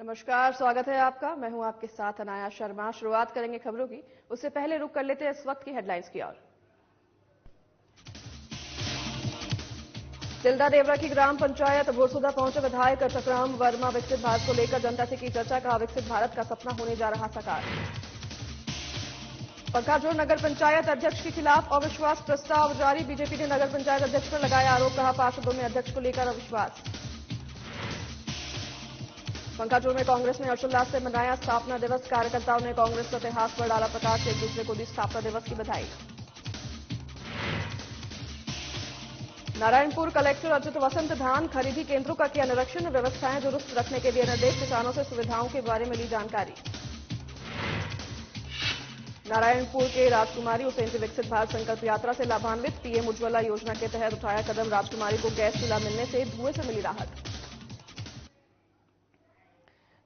नमस्कार, स्वागत है आपका। मैं हूं आपके साथ अनाया शर्मा। शुरुआत करेंगे खबरों की, उससे पहले रुक कर लेते हैं इस वक्त की हेडलाइंस की ओर। तिल्दा देवरा की ग्राम पंचायत भोरसुदा पहुंचे विधायक चक्राम वर्मा। विकसित भारत को लेकर जनता से की चर्चा, कहा विकसित भारत का सपना होने जा रहा साकार। पंखाजोर नगर पंचायत अध्यक्ष के खिलाफ अविश्वास प्रस्ताव जारी। बीजेपी ने नगर पंचायत अध्यक्ष पर लगाया आरोप, कहा पार्षदों में अध्यक्ष को लेकर अविश्वास। पंखाजोर में कांग्रेस ने हर्षोल्लास से मनाया स्थापना दिवस। कार्यकर्ताओं ने कांग्रेस के इतिहास पर डाला प्रकाश, एक दूसरे को दी स्थापना दिवस की बधाई। नारायणपुर कलेक्टर अजित वसंत धान खरीदी केंद्रों का किया निरीक्षण। व्यवस्थाएं दुरुस्त रखने के दिए निर्देश, किसानों से सुविधाओं के बारे में ली जानकारी। नारायणपुर के राजकुमारी उसेंडी विकसित भारत संकल्प यात्रा से लाभान्वित। पीएम उज्ज्वला योजना के तहत उठाया कदम, राजकुमारी को गैस चूल्हा मिलने से धुएं से मिली राहत।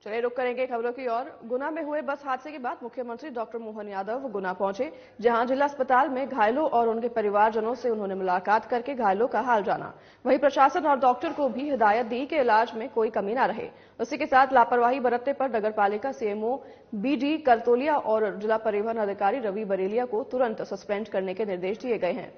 चलिए रुक करेंगे खबरों की ओर। गुना में हुए बस हादसे के बाद मुख्यमंत्री डॉक्टर मोहन यादव गुना पहुंचे, जहां जिला अस्पताल में घायलों और उनके परिवारजनों से उन्होंने मुलाकात करके घायलों का हाल जाना। वहीं प्रशासन और डॉक्टर को भी हिदायत दी कि इलाज में कोई कमी न रहे। उसी के साथ लापरवाही बरतने पर नगरपालिका सीएमओ बीडी करतोलिया और जिला परिवहन अधिकारी रवि बरेलिया को तुरंत सस्पेंड करने के निर्देश दिए गए हैं।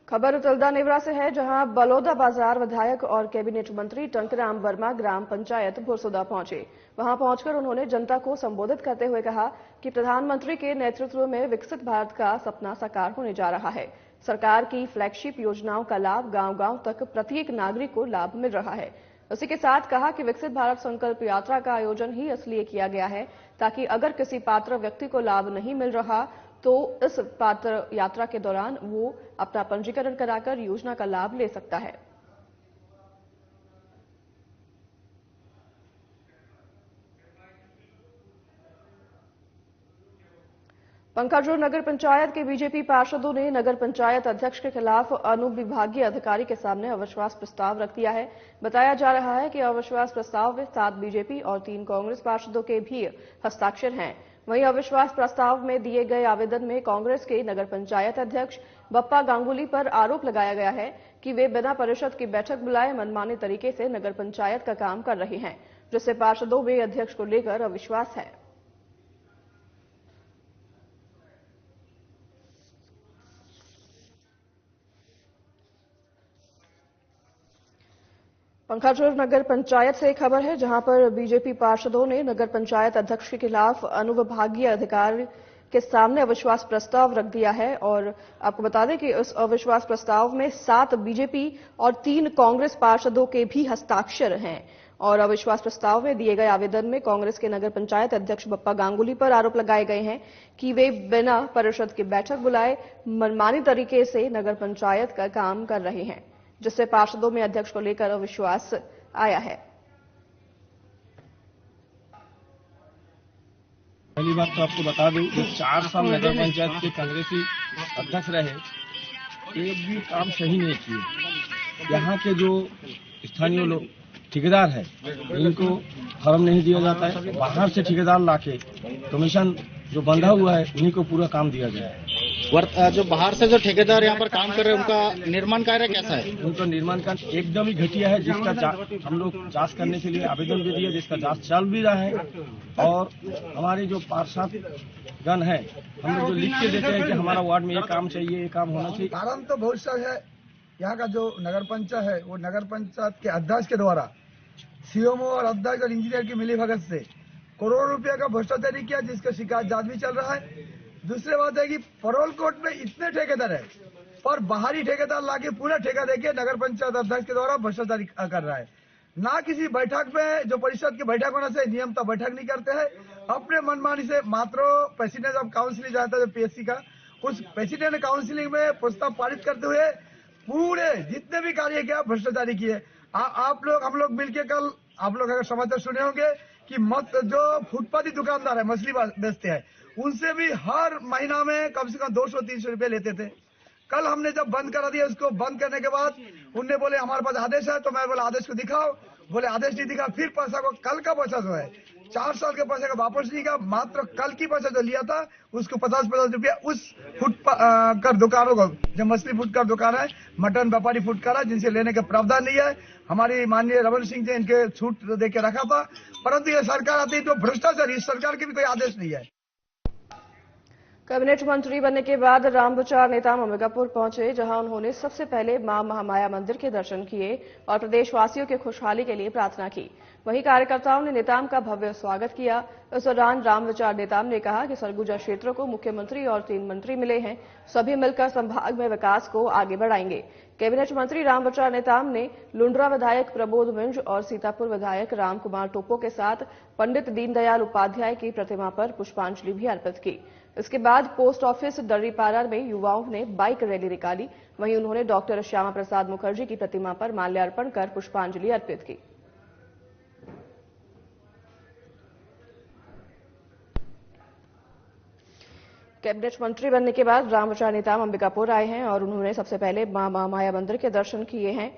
खबर तिल्दा नेवरा से है, जहां बलौदा बाजार विधायक और कैबिनेट मंत्री टंकराम वर्मा ग्राम पंचायत भोरसुदा पहुंचे। वहां पहुंचकर उन्होंने जनता को संबोधित करते हुए कहा कि प्रधानमंत्री के नेतृत्व में विकसित भारत का सपना साकार होने जा रहा है। सरकार की फ्लैगशिप योजनाओं का लाभ गांव-गांव तक प्रत्येक नागरिक को लाभ मिल रहा है। उसी के साथ कहा कि विकसित भारत संकल्प यात्रा का आयोजन ही इसलिए किया गया है ताकि अगर किसी पात्र व्यक्ति को लाभ नहीं मिल रहा तो इस पात्र यात्रा के दौरान वो अपना पंजीकरण कराकर योजना का लाभ ले सकता है। पंखाजोर नगर पंचायत के बीजेपी पार्षदों ने नगर पंचायत अध्यक्ष के खिलाफ अनुविभागीय अधिकारी के सामने अविश्वास प्रस्ताव रख दिया है। बताया जा रहा है कि अविश्वास प्रस्ताव में 7 बीजेपी और 3 कांग्रेस पार्षदों के भी हस्ताक्षर हैं। वहीं अविश्वास प्रस्ताव में दिए गए आवेदन में कांग्रेस के नगर पंचायत अध्यक्ष बप्पा गांगुली पर आरोप लगाया गया है कि वे बिना परिषद की बैठक बुलाए मनमाने तरीके से नगर पंचायत का काम कर रहे हैं, जिससे पार्षदों में अध्यक्ष को लेकर अविश्वास है। पंखाजोर नगर पंचायत से खबर है, जहां पर बीजेपी पार्षदों ने नगर पंचायत अध्यक्ष के खिलाफ अनुविभागीय अधिकारी के सामने अविश्वास प्रस्ताव रख दिया है। और आपको बता दें कि इस अविश्वास प्रस्ताव में 7 बीजेपी और 3 कांग्रेस पार्षदों के भी हस्ताक्षर हैं। और अविश्वास प्रस्ताव में दिए गए आवेदन में कांग्रेस के नगर पंचायत अध्यक्ष बप्पा गांगुली पर आरोप लगाए गए हैं कि वे बिना परिषद की बैठक बुलाए मनमानी तरीके से नगर पंचायत का काम कर रहे हैं, जिससे पार्षदों में अध्यक्ष को लेकर अविश्वास आया है। पहली बात तो आपको बता दूं कि 4 साल नगर पंचायत के कांग्रेसी अध्यक्ष रहे, एक भी काम सही नहीं किए। यहाँ के जो स्थानीय लोग ठेकेदार है, इनको फॉर्म नहीं दिया जाता है। बाहर से ठेकेदार लाके कमीशन जो बंधा हुआ है उन्हीं को पूरा काम दिया गया है। जो बाहर से जो ठेकेदार यहाँ पर काम कर रहे हैं उनका निर्माण कार्य कैसा है? उनका निर्माण कार्य एकदम ही घटिया है, जिसका हम लोग जांच करने के लिए आवेदन भी दिए, जिसका जांच चल भी रहा है। और हमारे जो पार्षद गण है, हम लोग जो लिख के देते हैं कि हमारा वार्ड में ये काम चाहिए, ये काम होना चाहिए। कारण तो बहुत सारे है। यहाँ का जो नगर पंचायत है वो नगर पंचायत के अध्यक्ष के द्वारा सीएमओ और अध्यक्ष और इंजीनियर की मिलीभगत से करोड़ों रुपए का भ्रष्टाचारी किया, जिसका शिकायत जांच भी चल रहा है। दूसरी बात है कि परोल कोर्ट में इतने ठेकेदार है और बाहरी ठेकेदार लाके पूरा ठेका देके नगर पंचायत अध्यक्ष के द्वारा भ्रष्टाचारी कर रहा है। ना किसी बैठक में जो परिषद की बैठक होना चाहिए नियमता बैठक नहीं करते हैं, अपने मनमानी से मात्र प्रेसिडेंट ऑफ काउंसिलिंग जाता है पीएससी का, उस प्रेसिडेंट काउंसिलिंग में प्रस्ताव पारित करते हुए पूरे जितने भी कार्य किया भ्रष्टाचारी किए। आप लोग हम लोग मिलकर कल आप लोग अगर समाचार सुने होंगे कि जो फुटपाथी दुकानदार है मछली बेचते हैं, उनसे भी हर महीना में कम से कम 200-300 रुपए लेते थे। कल हमने जब बंद करा दिया, उसको बंद करने के बाद उनने बोले हमारे पास आदेश है, तो मैं बोला आदेश को दिखाओ, बोले आदेश नहीं दिखा। फिर पैसा को कल का पैसा जो है 4 साल के पैसे का वापस नहीं किया। मात्र कल की पैसा जो लिया था उसको 50-50 रुपया उस फुटकर दुकानों को, जो मछली फुटकर दुकान है, मटन व्यापारी फुटकर है, जिनसे लेने का प्रावधान नहीं है। हमारी माननीय रमन सिंह जी इनके छूट दे के रखा था, परंतु ये सरकार आती है तो भ्रष्टाचार, इस सरकार के भी कोई आदेश नहीं है। कैबिनेट मंत्री बनने के बाद रामविचार नेताम अंबिकापुर पहुंचे, जहां उन्होंने सबसे पहले मां महामाया मंदिर के दर्शन किए और प्रदेशवासियों की खुशहाली के लिए प्रार्थना की। वहीं कार्यकर्ताओं ने नेताम का भव्य स्वागत किया। इस दौरान रामविचार नेताम ने कहा कि सरगुजा क्षेत्रों को मुख्यमंत्री और 3 मंत्री मिले हैं, सभी मिलकर संभाग में विकास को आगे बढ़ाएंगे। कैबिनेट मंत्री रामविचार नेताम ने लुंड्रा विधायक प्रबोध मिंज और सीतापुर विधायक रामकुमार टोपो के साथ पंडित दीनदयाल उपाध्याय की प्रतिमा पर पुष्पांजलि भी अर्पित की। इसके बाद पोस्ट ऑफिस दर्रीपारा में युवाओं ने बाइक रैली निकाली। वहीं उन्होंने डॉक्टर श्यामा प्रसाद मुखर्जी की प्रतिमा पर माल्यार्पण कर पुष्पांजलि अर्पित की। कैबिनेट मंत्री बनने के बाद रामविचार नेताम अंबिकापुर आए हैं और उन्होंने सबसे पहले मां महामाया मंदिर के दर्शन किए हैं।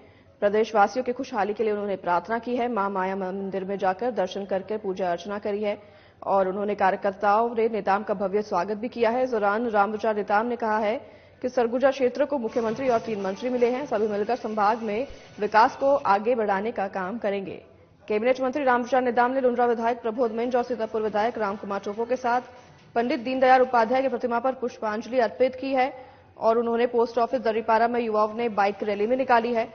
प्रदेशवासियों की खुशहाली के लिए उन्होंने प्रार्थना की है। मां माया मंदिर में जाकर दर्शन करके पूजा अर्चना करी है और उन्होंने कार्यकर्ताओं ने नेताम का भव्य स्वागत भी किया है। इस दौरान रामविचार नेताम ने कहा है कि सरगुजा क्षेत्र को मुख्यमंत्री और 3 मंत्री मिले हैं, सभी मिलकर संभाग में विकास को आगे बढ़ाने का काम करेंगे। कैबिनेट मंत्री रामविचार नेताम ने लुंड्रा विधायक प्रबोध मिंज और सीतापुर विधायक रामकुमार टोपो के साथ पंडित दीनदयाल उपाध्याय की प्रतिमा पर पुष्पांजलि अर्पित की है और उन्होंने पोस्ट ऑफिस दर्रीपारा में युवाओं ने बाइक रैली में निकाली है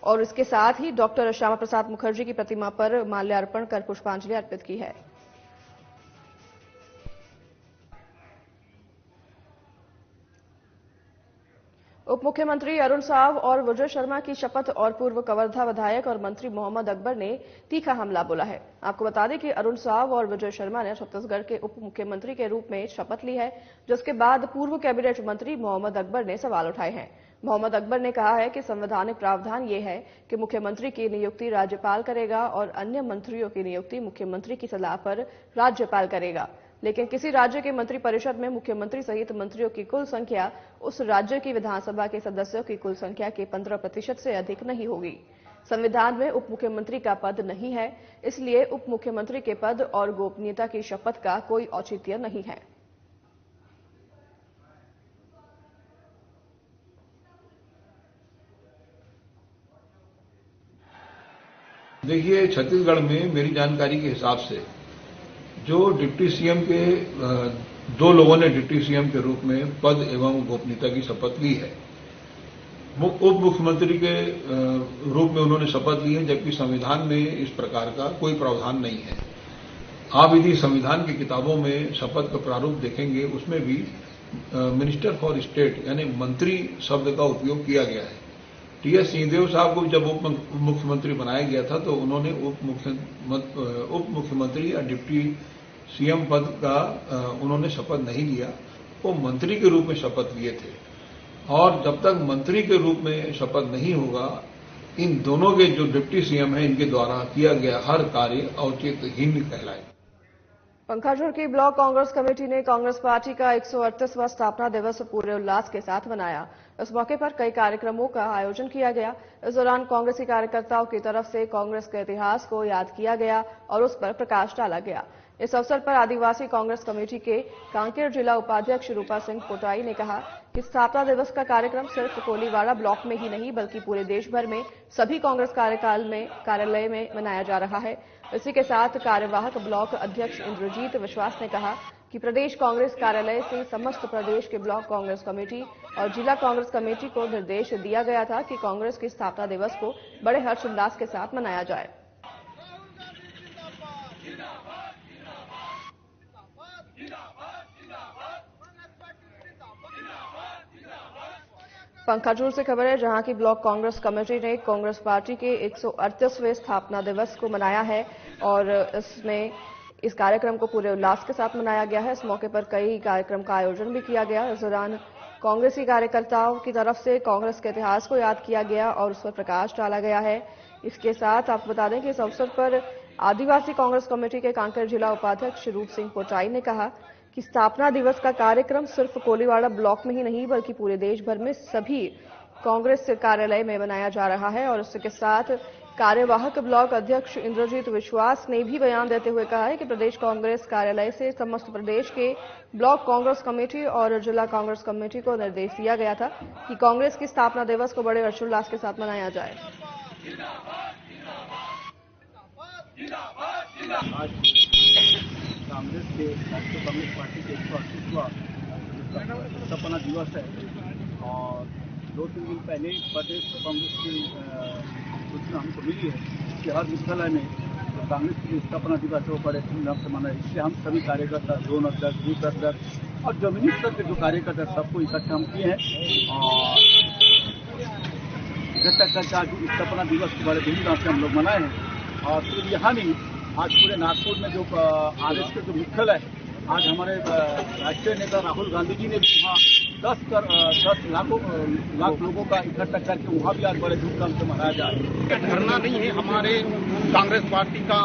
और इसके साथ ही डॉक्टर श्यामा प्रसाद मुखर्जी की प्रतिमा पर माल्यार्पण कर पुष्पांजलि अर्पित की है। उप मुख्यमंत्री अरुण साव और विजय शर्मा की शपथ और पूर्व कवर्धा विधायक और मंत्री मोहम्मद अकबर ने तीखा हमला बोला है। आपको बता दें कि अरुण साव और विजय शर्मा ने छत्तीसगढ़ के उप मुख्यमंत्री के रूप में शपथ ली है, जिसके बाद पूर्व कैबिनेट मंत्री मोहम्मद अकबर ने सवाल उठाए हैं। मोहम्मद अकबर ने कहा है कि संवैधानिक प्रावधान ये है कि मुख्यमंत्री की नियुक्ति राज्यपाल करेगा और अन्य मंत्रियों की नियुक्ति मुख्यमंत्री की सलाह पर राज्यपाल करेगा, लेकिन किसी राज्य के मंत्रिपरिषद में मुख्यमंत्री सहित मंत्रियों की कुल संख्या उस राज्य की विधानसभा के सदस्यों की कुल संख्या के 15% से अधिक नहीं होगी। संविधान में उप मुख्यमंत्री का पद नहीं है, इसलिए उप मुख्यमंत्री के पद और गोपनीयता की शपथ का कोई औचित्य नहीं है। देखिए, छत्तीसगढ़ में मेरी जानकारी के हिसाब से जो डिप्टी सीएम के 2 लोगों ने डिप्टी सीएम के रूप में पद एवं गोपनीयता की शपथ ली है। उप मुख्यमंत्री के रूप में उन्होंने शपथ ली है, जबकि संविधान में इस प्रकार का कोई प्रावधान नहीं है। आप यदि संविधान की किताबों में शपथ का प्रारूप देखेंगे, उसमें भी मिनिस्टर फॉर स्टेट यानी मंत्री शब्द का उपयोग किया गया है। टीएस सिंहदेव साहब को जब उप मुख्यमंत्री बनाया गया था तो उन्होंने उप मुख्यमंत्री या डिप्टी सीएम पद का उन्होंने शपथ नहीं लिया, वो मंत्री के रूप में शपथ लिए थे। और जब तक मंत्री के रूप में शपथ नहीं होगा, इन दोनों के जो डिप्टी सीएम हैं, इनके द्वारा किया गया हर कार्य औचित्यहीन कहलाए। पंखाजोर की ब्लॉक कांग्रेस कमेटी ने कांग्रेस पार्टी का 138वां स्थापना दिवस पूरे उल्लास के साथ मनाया। इस मौके पर कई कार्यक्रमों का आयोजन किया गया। इस दौरान कांग्रेसी कार्यकर्ताओं की तरफ से कांग्रेस के इतिहास को याद किया गया और उस पर प्रकाश डाला गया। इस अवसर पर आदिवासी कांग्रेस कमेटी के कांकेर जिला उपाध्यक्ष रूपा सिंह पोटाई ने कहा कि स्थापना दिवस का कार्यक्रम सिर्फ कोलीवाड़ा ब्लॉक में ही नहीं बल्कि पूरे देश भर में सभी कांग्रेस कार्यालय में मनाया जा रहा है। इसी के साथ कार्यवाहक ब्लॉक अध्यक्ष इंद्रजीत विश्वास ने कहा कि प्रदेश कांग्रेस कार्यालय से समस्त प्रदेश के ब्लॉक कांग्रेस कमेटी और जिला कांग्रेस कमेटी को निर्देश दिया गया था कि कांग्रेस की स्थापना दिवस को बड़े हर्षोल्लास के साथ मनाया जाए। पंखाजूर से खबर है, जहां की ब्लॉक कांग्रेस कमेटी ने कांग्रेस पार्टी के 138वें स्थापना दिवस को मनाया है और इस कार्यक्रम को पूरे उल्लास के साथ मनाया गया है। इस मौके पर कई कार्यक्रम का आयोजन भी किया गया। इस दौरान कांग्रेसी कार्यकर्ताओं की तरफ से कांग्रेस के इतिहास को याद किया गया और उस पर प्रकाश डाला गया है। इसके साथ आपको बता दें कि इस अवसर पर आदिवासी कांग्रेस कमेटी के कांकेर जिला उपाध्यक्ष रूप सिंह पोटाई ने कहा कि स्थापना दिवस का कार्यक्रम सिर्फ कोलीवाड़ा ब्लॉक में ही नहीं बल्कि पूरे देश भर में सभी कांग्रेस कार्यालय में मनाया जा रहा है और इसके साथ कार्यवाहक ब्लॉक अध्यक्ष इंद्रजीत विश्वास ने भी बयान देते हुए कहा है कि प्रदेश कांग्रेस कार्यालय से समस्त प्रदेश के ब्लॉक कांग्रेस कमेटी और जिला कांग्रेस कमेटी को निर्देश दिया गया था कि कांग्रेस की स्थापना दिवस को बड़े हर्षोल्लास के साथ मनाया जाए। आज कांग्रेस के राष्ट्रीय कांग्रेस पार्टी के 138वां स्थापना दिवस है और 2-3 दिन पहले प्रदेश कांग्रेस की सूचना हमको मिली है कि हर मुख्यालय में कांग्रेस की स्थापना दिवस वो बड़े धूमधाम से मनाए। इससे हम सभी कार्यकर्ता, जोन अध्यक्ष, बूथ अध्यक्ष और जमीनी स्तर के जो कार्यकर्ता सबको इकट्ठा हम किए हैं और इकट्ठा करके आज स्थापना दिवस को बड़े धूमधाम से हम लोग मनाए हैं। और सिर्फ यहाँ नहीं, आज पूरे नागपुर में जो आरएस के जो मुख्यालय है, आज हमारे राष्ट्रीय नेता राहुल गांधी जी ने भी वहाँ 10 लाख लोगों का इकट्ठा करके वहाँ भी आज बड़े धूमधाम से मनाया जा रहा है। धरना नहीं है, हमारे कांग्रेस पार्टी का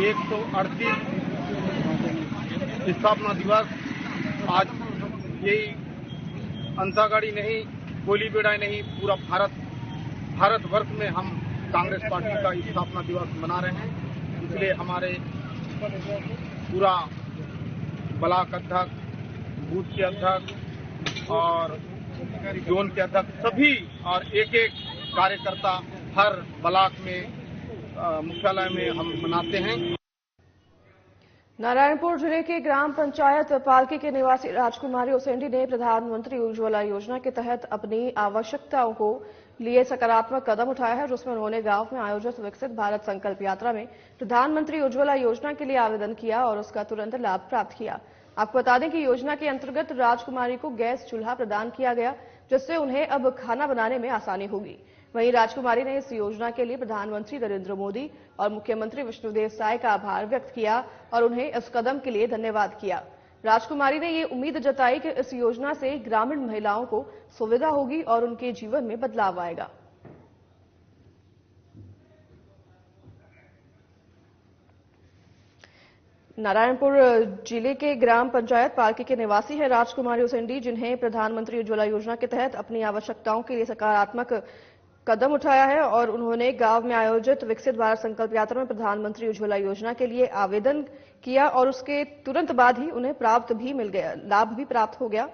138 स्थापना दिवस। आज यही अंतागढ़ी नहीं, गोली बेड़ा नहीं, पूरा भारतवर्ष में हम कांग्रेस पार्टी का स्थापना दिवस मना रहे हैं। इसलिए हमारे पूरा ब्लॉक अध्यक्ष, बूथ के अध्यक्ष और जोन के अध्यक्ष सभी और एक कार्यकर्ता हर ब्लॉक में मुख्यालय में हम मनाते हैं। नारायणपुर जिले के ग्राम पंचायत पालकी के निवासी राजकुमारी उसेंडी ने प्रधानमंत्री उज्ज्वला योजना के तहत अपनी आवश्यकताओं को लिए सकारात्मक कदम उठाया है, जिसमें उन्होंने गांव में आयोजित विकसित भारत संकल्प यात्रा में प्रधानमंत्री उज्ज्वला योजना के लिए आवेदन किया और उसका तुरंत लाभ प्राप्त किया। आपको बता दें कि योजना के अंतर्गत राजकुमारी को गैस चूल्हा प्रदान किया गया, जिससे उन्हें अब खाना बनाने में आसानी होगी। वहीं राजकुमारी ने इस योजना के लिए प्रधानमंत्री नरेंद्र मोदी और मुख्यमंत्री विष्णुदेव साय का आभार व्यक्त किया और उन्हें इस कदम के लिए धन्यवाद किया। राजकुमारी ने ये उम्मीद जताई कि इस योजना से ग्रामीण महिलाओं को सुविधा होगी और उनके जीवन में बदलाव आएगा। नारायणपुर जिले के ग्राम पंचायत पालकी के निवासी है राजकुमारी उसेंडी, जिन्हें प्रधानमंत्री उज्ज्वला योजना के तहत अपनी आवश्यकताओं के लिए सकारात्मक कदम उठाया है और उन्होंने गांव में आयोजित विकसित भारत संकल्प यात्रा में प्रधानमंत्री उज्ज्वला योजना के लिए आवेदन किया और उसके तुरंत बाद ही उन्हें लाभ भी प्राप्त हो गया।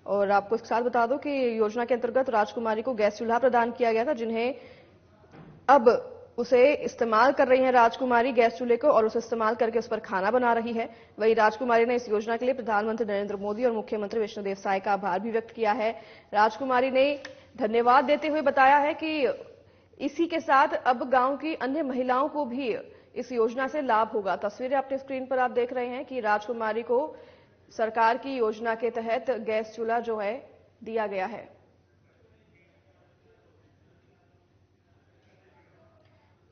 और आपको इसके साथ बता दो कि योजना के अंतर्गत राजकुमारी को गैस चूल्हा प्रदान किया गया था, जिन्हें अब उसे इस्तेमाल कर रही हैं राजकुमारी गैस चूल्हे को और उसे इस्तेमाल करके उस पर खाना बना रही है। वहीं राजकुमारी ने इस योजना के लिए प्रधानमंत्री नरेंद्र मोदी और मुख्यमंत्री विष्णुदेव साय का आभार भी व्यक्त किया है। राजकुमारी ने धन्यवाद देते हुए बताया है कि इसी के साथ अब गांव की अन्य महिलाओं को भी इस योजना से लाभ होगा। तस्वीरें अपने स्क्रीन पर आप देख रहे हैं कि राजकुमारी को सरकार की योजना के तहत गैस चूल्हा जो है दिया गया है।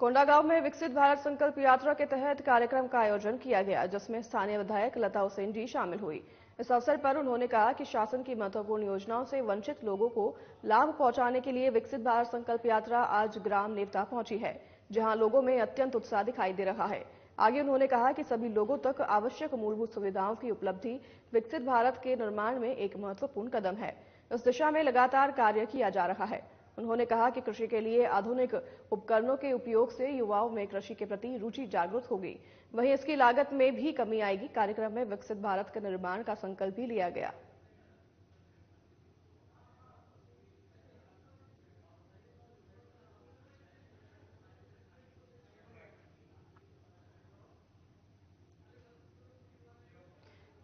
कोंडागांव में विकसित भारत संकल्प यात्रा के तहत कार्यक्रम का आयोजन किया गया, जिसमें स्थानीय विधायक लता उसेंडी शामिल हुई। इस अवसर पर उन्होंने कहा कि शासन की महत्वपूर्ण योजनाओं से वंचित लोगों को लाभ पहुंचाने के लिए विकसित भारत संकल्प यात्रा आज ग्राम नेवता पहुंची है, जहां लोगों में अत्यंत उत्साह दिखाई दे रहा है। आगे उन्होंने कहा कि सभी लोगों तक आवश्यक मूलभूत सुविधाओं की उपलब्धि विकसित भारत के निर्माण में एक महत्वपूर्ण कदम है। इस दिशा में लगातार कार्य किया जा रहा है। उन्होंने कहा कि कृषि के लिए आधुनिक उपकरणों के उपयोग से युवाओं में कृषि के प्रति रुचि जागृत होगी, वहीं इसकी लागत में भी कमी आएगी। कार्यक्रम में विकसित भारत के निर्माण का संकल्प भी लिया गया।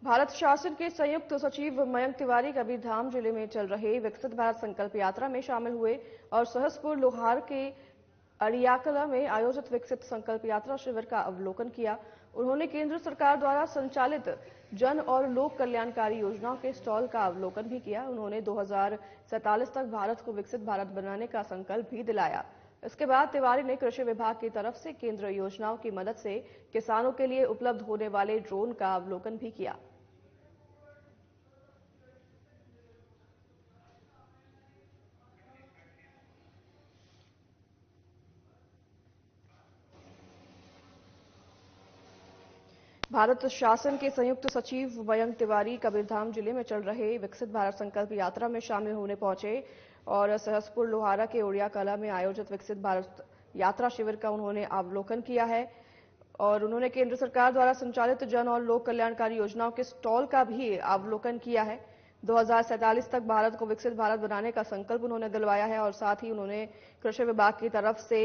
भारत शासन के संयुक्त सचिव मयंक तिवारी कबीरधाम जिले में चल रहे विकसित भारत संकल्प यात्रा में शामिल हुए और सहसपुर लोहार के अड़ियाकला में आयोजित विकसित संकल्प यात्रा शिविर का अवलोकन किया। उन्होंने केंद्र सरकार द्वारा संचालित जन और लोक कल्याणकारी योजनाओं के स्टॉल का अवलोकन भी किया। उन्होंने 2047 तक भारत को विकसित भारत बनाने का संकल्प भी दिलाया। इसके बाद तिवारी ने कृषि विभाग की तरफ से केंद्र योजनाओं की मदद से किसानों के लिए उपलब्ध होने वाले ड्रोन का अवलोकन भी किया। भारत शासन के संयुक्त सचिव मयंक तिवारी कबीरधाम जिले में चल रहे विकसित भारत संकल्प यात्रा में शामिल होने पहुंचे और सहसपुर लोहारा के ओड़िया कला में आयोजित विकसित भारत यात्रा शिविर का उन्होंने अवलोकन किया है और उन्होंने केंद्र सरकार द्वारा संचालित जन और लोक कल्याणकारी योजनाओं के स्टॉल का भी अवलोकन किया है। 2047 तक भारत को विकसित भारत बनाने का संकल्प उन्होंने दिलवाया है और साथ ही उन्होंने कृषि विभाग की तरफ से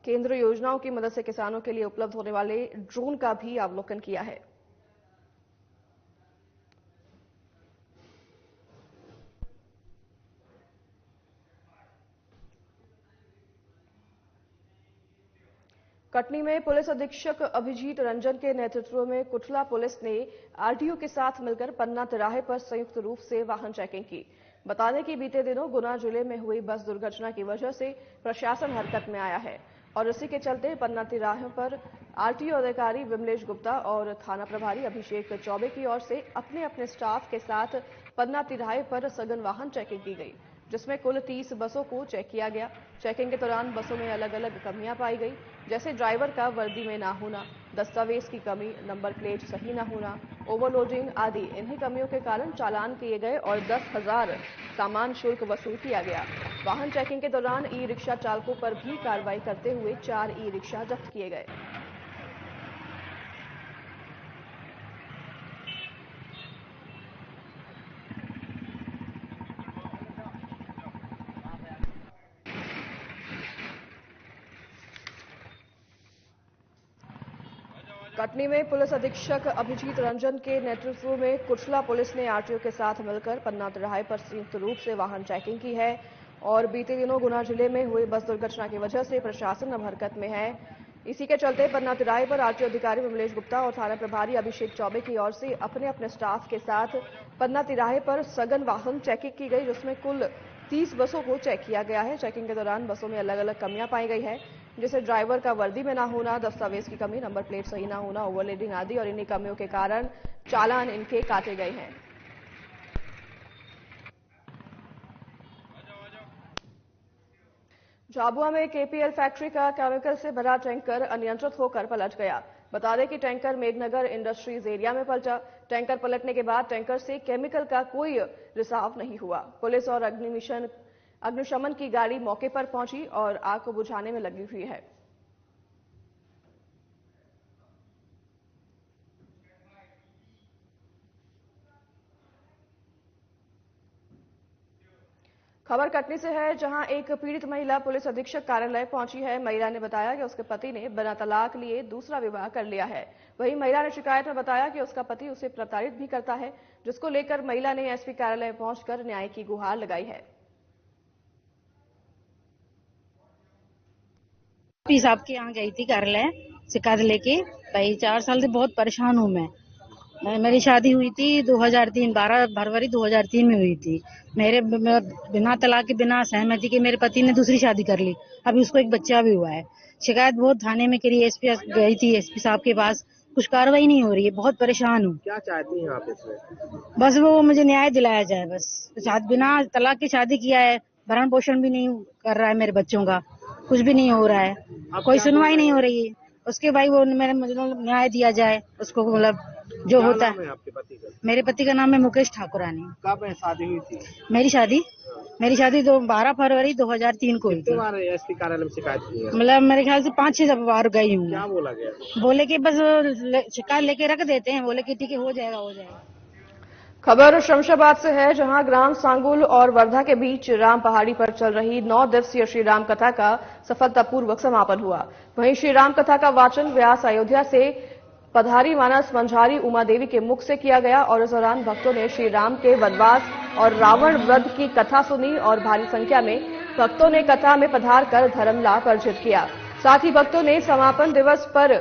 केंद्र योजनाओं की मदद से किसानों के लिए उपलब्ध होने वाले ड्रोन का भी अवलोकन किया है। कटनी में पुलिस अधीक्षक अभिजीत रंजन के नेतृत्व में कुठला पुलिस ने आरटीओ के साथ मिलकर पन्ना तिराहे पर संयुक्त रूप से वाहन चेकिंग की। बता दें कि बीते दिनों गुना जिले में हुई बस दुर्घटना की वजह से प्रशासन हरकत में आया है और इसी के चलते पन्ना तिराहे पर आरटीओ अधिकारी विमलेश गुप्ता और थाना प्रभारी अभिषेक चौबे की ओर से अपने अपने स्टाफ के साथ पन्ना तिराहे पर सघन वाहन चेकिंग की गई, जिसमें कुल 30 बसों को चेक किया गया। चेकिंग के दौरान बसों में अलग अलग कमियां पाई गई, जैसे ड्राइवर का वर्दी में ना होना, दस्तावेज की कमी, नंबर प्लेट सही ना होना, ओवरलोडिंग आदि। इन्हीं कमियों के कारण चालान किए गए और 10,000 सामान शुल्क वसूल किया गया। वाहन चेकिंग के दौरान ई रिक्शा चालकों पर भी कार्रवाई करते हुए 4 ई रिक्शा जब्त किए गए। कटनी में पुलिस अधीक्षक अभिजीत रंजन के नेतृत्व में कुठला पुलिस ने आरटीओ के साथ मिलकर पन्ना तिराहे पर संयुक्त रूप से वाहन चेकिंग की है और बीते दिनों गुना जिले में हुई बस दुर्घटना की वजह से प्रशासन अब हरकत में है। इसी के चलते पन्ना तिराहे पर आरटीओ अधिकारी विमलेश गुप्ता और थाना प्रभारी अभिषेक चौबे की ओर से अपने अपने स्टाफ के साथ पन्ना तिराहे पर सघन वाहन चेकिंग की गई, जिसमें कुल 30 बसों को चेक किया गया है। चेकिंग के दौरान बसों में अलग अलग कमियां पाई गई है, जैसे ड्राइवर का वर्दी में ना होना, दस्तावेज की कमी, नंबर प्लेट सही ना होना, ओवरलोडिंग आदि। और इन्हीं कमियों के कारण चालान इनके काटे गए हैं। झाबुआ में केपीएल फैक्ट्री का केमिकल से भरा टैंकर अनियंत्रित होकर पलट गया। बता दें कि टैंकर मेघनगर इंडस्ट्रीज एरिया में पलटा। टैंकर पलटने के बाद टैंकर से केमिकल का कोई रिसाव नहीं हुआ। पुलिस और अग्निशमन की गाड़ी मौके पर पहुंची और आग को बुझाने में लगी हुई है। खबर कटनी से है, जहां एक पीड़ित महिला पुलिस अधीक्षक कार्यालय पहुंची है। महिला ने बताया कि उसके पति ने बिना तलाक लिए दूसरा विवाह कर लिया है। वहीं महिला ने शिकायत में बताया कि उसका पति उसे प्रताड़ित भी करता है, जिसको लेकर महिला ने एसपी कार्यालय पहुंचकर न्याय की गुहार लगाई है। साहब के यहाँ गई थी कार्यालय शिकायत लेके। भाई 4 साल से बहुत परेशान हूँ मैं। मेरी शादी हुई थी 2003 12 फरवरी 2003 में हुई थी। मेरे बिना तलाक के, बिना सहमति के मेरे पति ने दूसरी शादी कर ली। अभी उसको एक बच्चा भी हुआ है। शिकायत बहुत थाने में करी, एसपी गई थी एसपी साहब के पास, कुछ कार्रवाई नहीं हो रही है। बहुत परेशान हूँ। क्या चाहती हैं आप इसमें? बस वो मुझे न्याय दिलाया जाए। बस बिना तलाक की शादी किया है, भरण पोषण भी नहीं कर रहा है मेरे बच्चों का, कुछ भी नहीं हो रहा है, कोई सुनवाई नहीं हो रही है। उसके भाई वो मेरे न्याय दिया जाए उसको, मतलब जो होता है। आपके पति का? मेरे पति का नाम है मुकेश ठाकुरानी। कब शादी हुई थी? मेरी शादी 12 फरवरी 2003 को हुई थी। एसपी कार्यालय में शिकायत की है? मतलब मेरे ख्याल से 5-6 बार गई हूँ। क्या बोला गया? बोले कि बस शिकायत लेके रख देते हैं, बोले कि ठीक है हो जाएगा। खबर शमशाबाद से है, जहां ग्राम सांगुल और वर्धा के बीच राम पहाड़ी पर चल रही 9 दिवसीय श्री राम कथा का सफलतापूर्वक समापन हुआ। वहीं श्री राम कथा का वाचन व्यास अयोध्या से पधारी मानस मंझारी उमा देवी के मुख से किया गया और इस दौरान भक्तों ने श्री राम के वनवास और रावण वध की कथा सुनी और भारी संख्या में भक्तों ने कथा में पधार कर धर्म लाभ अर्जित किया। साथ ही भक्तों ने समापन दिवस पर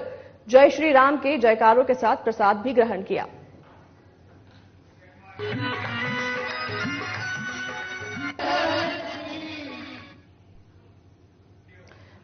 जय श्री राम के जयकारों के साथ प्रसाद भी ग्रहण किया।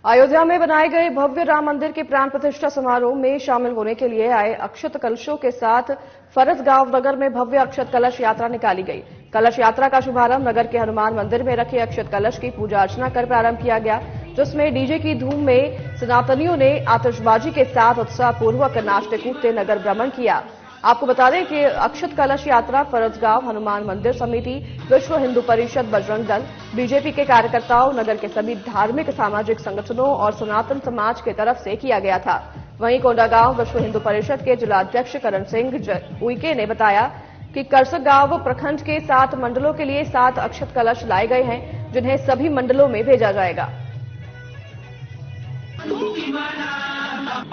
अयोध्या में बनाए गए भव्य राम मंदिर के प्राण प्रतिष्ठा समारोह में शामिल होने के लिए आए अक्षत कलशों के साथ फरसगांव नगर में भव्य अक्षत कलश यात्रा निकाली गई। कलश यात्रा का शुभारंभ नगर के हनुमान मंदिर में रखे अक्षत कलश की पूजा अर्चना कर प्रारंभ किया गया, जिसमें डीजे की धूम में सनातनियों ने आतिशबाजी के साथ उत्साहपूर्वक नाचते कूदते नगर भ्रमण किया। आपको बता दें कि अक्षत कलश यात्रा फरसगांव हनुमान मंदिर समिति, विश्व हिंदू परिषद, बजरंग दल, बीजेपी के कार्यकर्ताओं, नगर के सभी धार्मिक सामाजिक संगठनों और सनातन समाज की तरफ से किया गया था। वहीं कोंडागांव विश्व हिंदू परिषद के जिलाध्यक्ष करण सिंह उइके ने बताया कि करसगांव प्रखंड के 7 मंडलों के लिए 7 अक्षत कलश लाए गए हैं, जिन्हें सभी मंडलों में भेजा जाएगा।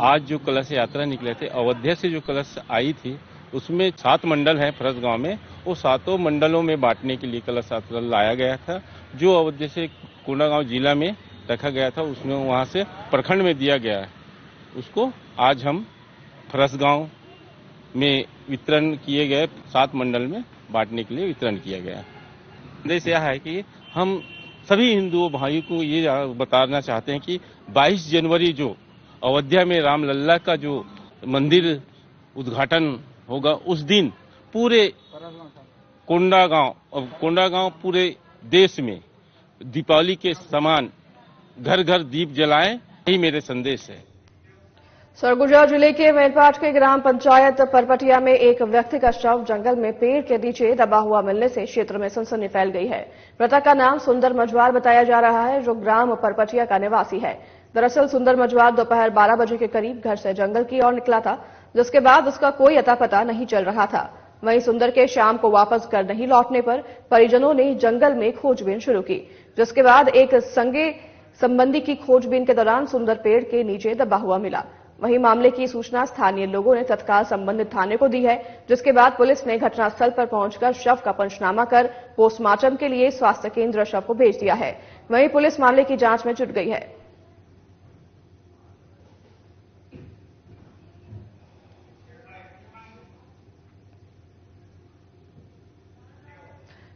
आज जो कलश यात्रा निकले थे, अयोध्या से जो कलश आई थी, उसमें 7 मंडल हैं फरसगांव में। वो 7 मंडलों में बांटने के लिए कलश यात्रा लाया गया था। जो अयोध्या से कोंडागांव जिला में रखा गया था, उसमें वहां से प्रखंड में दिया गया है। उसको आज हम फरसगांव में वितरण किए गए, 7 मंडल में बांटने के लिए वितरण किया गया। संदेश यह है कि हम सभी हिंदू भाइयों को ये बताना चाहते हैं कि 22 जनवरी जो अयोध्या में रामलल्ला का जो मंदिर उद्घाटन होगा, उस दिन पूरे कोंडागांव पूरे देश में दीपावली के समान घर घर दीप जलाएं, यही मेरे संदेश है। सरगुजा जिले के मेरपाट के ग्राम पंचायत परपटिया में एक व्यक्ति का शव जंगल में पेड़ के नीचे दबा हुआ मिलने से क्षेत्र में सनसनी फैल गई है। मृतक का नाम सुंदर मजवार बताया जा रहा है, जो ग्राम परपटिया का निवासी है। दरअसल सुंदर मजवार दोपहर 12 बजे के करीब घर से जंगल की ओर निकला था, जिसके बाद उसका कोई अता पता नहीं चल रहा था। वहीं सुंदर के शाम को वापस घर नहीं लौटने पर परिजनों ने जंगल में खोजबीन शुरू की, जिसके बाद एक संगे संबंधी की खोजबीन के दौरान सुंदर पेड़ के नीचे दबा हुआ मिला। वहीं मामले की सूचना स्थानीय लोगों ने तत्काल संबंधित थाने को दी है, जिसके बाद पुलिस ने घटनास्थल पर पहुंचकर शव का पंचनामा कर पोस्टमार्टम के लिए स्वास्थ्य केंद्र शव को भेज दिया है। वहीं पुलिस मामले की जांच में जुट गई है।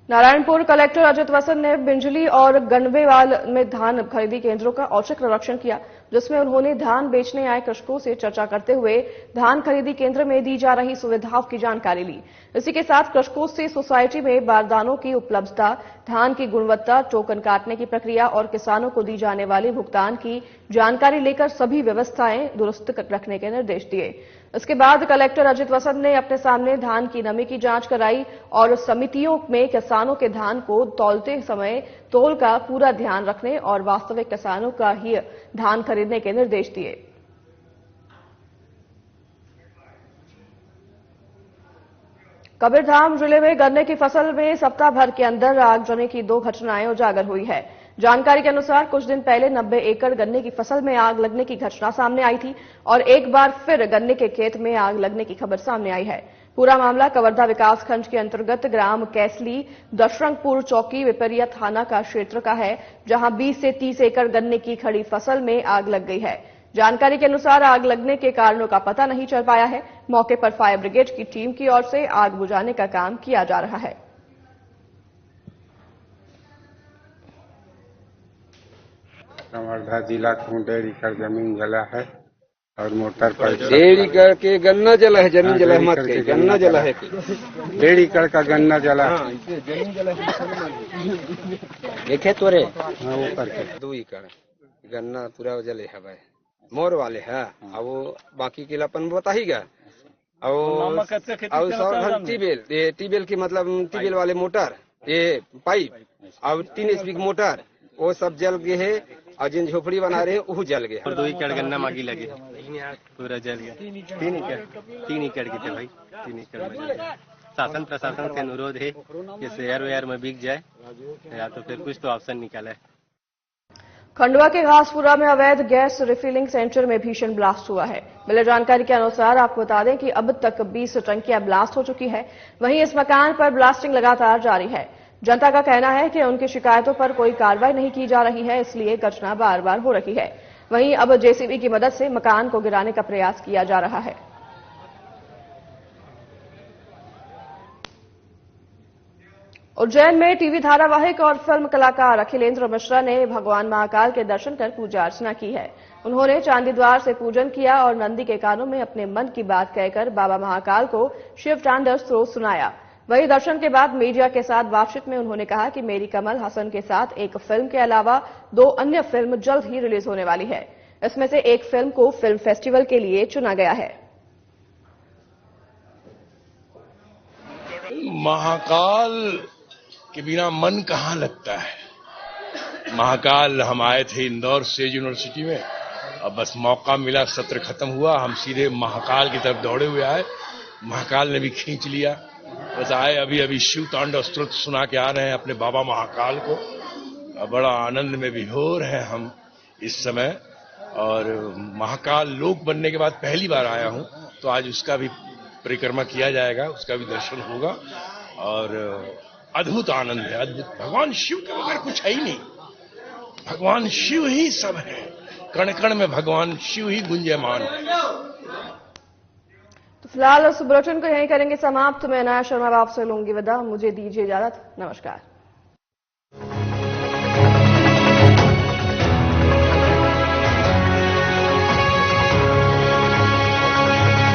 नारायणपुर कलेक्टर अजित वसंत ने बिंजली और गनवेवाल में धान खरीदी केंद्रों का औचक निरीक्षण किया, जिसमें उन्होंने धान बेचने आए कृषकों से चर्चा करते हुए धान खरीदी केंद्र में दी जा रही सुविधाओं की जानकारी ली। इसी के साथ कृषकों से सोसाइटी में बारदानों की उपलब्धता, धान की गुणवत्ता, टोकन काटने की प्रक्रिया और किसानों को दी जाने वाली भुगतान की जानकारी लेकर सभी व्यवस्थाएं दुरुस्त रखने के निर्देश दिए। इसके बाद कलेक्टर अजित वसंत ने अपने सामने धान की नमी की जांच कराई और समितियों में किसानों के धान को तौलते समय तौल का पूरा ध्यान रखने और वास्तविक किसानों का ही धान खरीदने के निर्देश दिए। कबीरधाम जिले में गन्ने की फसल में सप्ताह भर के अंदर आगजनी की 2 घटनाएं उजागर हुई है। जानकारी के अनुसार कुछ दिन पहले 90 एकड़ गन्ने की फसल में आग लगने की घटना सामने आई थी और एक बार फिर गन्ने के खेत में आग लगने की खबर सामने आई है। पूरा मामला कवर्धा विकासखंड के अंतर्गत ग्राम कैसली दशरंगपुर चौकी विपरिया थाना का क्षेत्र का है, जहां 20 से 30 एकड़ गन्ने की खड़ी फसल में आग लग गई है। जानकारी के अनुसार आग लगने के कारणों का पता नहीं चल पाया है। मौके पर फायर ब्रिगेड की टीम की ओर से आग बुझाने का काम किया जा रहा है। कवर्धा जिला को 1.5 एकड़ जमीन जला है और मोटर पर 1.5 एकड़ के गन्ना जला है, जमीन जला मत कही, गन्ना जला है। 1.5 एकड़ का गन्ना जला है। जमीन जला देखे तोरे वो करके 2 एकड़ गन्ना पूरा जले है, मोर वाले है। अब वो बाकी के अपन बता ही गया। और 100 टीबेल की मतलब टीबेल वाले मोटर, ये पाइप और 3 HP की मोटर, वो सब जल गए है। और जिन झोपड़ी बना रहे हैं वो जल गया। और 2 एकड़ गन्ना मागी लगे पूरा जल गया। 3 एकड़ की थे भाई, 3 एकड़ में जल गया। शासन प्रशासन से अनुरोध है कि शहर वेयर में बिक जाए या तो फिर कुछ तो ऑप्शन निकाले। खंडवा के घासपुरा में अवैध गैस रिफिलिंग सेंटर में भीषण ब्लास्ट हुआ है। मिली जानकारी के अनुसार आपको बता दें कि अब तक 20 टंकियां ब्लास्ट हो चुकी है। वहीं इस मकान पर ब्लास्टिंग लगातार जारी है। जनता का कहना है कि उनकी शिकायतों पर कोई कार्रवाई नहीं की जा रही है, इसलिए घटना बार बार हो रही है। वहीं अब जेसीबी की मदद से मकान को गिराने का प्रयास किया जा रहा है। उज्जैन में टीवी धारावाहिक और फिल्म कलाकार अखिलेंद्र मिश्रा ने भगवान महाकाल के दर्शन कर पूजा अर्चना की है। उन्होंने चांदी द्वार से पूजन किया और नंदी के कानों में अपने मन की बात कहकर बाबा महाकाल को शिव तांडव स्तोत्र सुनाया। वहीं दर्शन के बाद मीडिया के साथ बातचीत में उन्होंने कहा कि मेरी कमल हसन के साथ एक फिल्म के अलावा 2 अन्य फिल्म जल्द ही रिलीज होने वाली है। इसमें से एक फिल्म को फिल्म फेस्टिवल के लिए चुना गया है। महाकाल के बिना मन कहाँ लगता है। महाकाल हम आए थे इंदौर स्टेट यूनिवर्सिटी में, अब बस मौका मिला, सत्र खत्म हुआ, हम सीधे महाकाल की तरफ दौड़े हुए आए। महाकाल ने भी खींच लिया, बस आए अभी शिव तांडव स्तोत्र सुना के आ रहे हैं अपने बाबा महाकाल को। बड़ा आनंद में विभोर हैं हम इस समय, और महाकाल लोक बनने के बाद पहली बार आया हूं, तो आज उसका भी परिक्रमा किया जाएगा, उसका भी दर्शन होगा, और अद्भुत आनंद है, अद्भुत। भगवान शिव के बगैर कुछ है ही नहीं, भगवान शिव ही सब है, कण कण में भगवान शिव ही गुंजयमान है। तो फिलहाल इस बुलेटिन को यहीं करेंगे समाप्त। मैं अनाया शर्मा आपसे लूंगी विदा, मुझे दीजिए इजाजत, नमस्कार।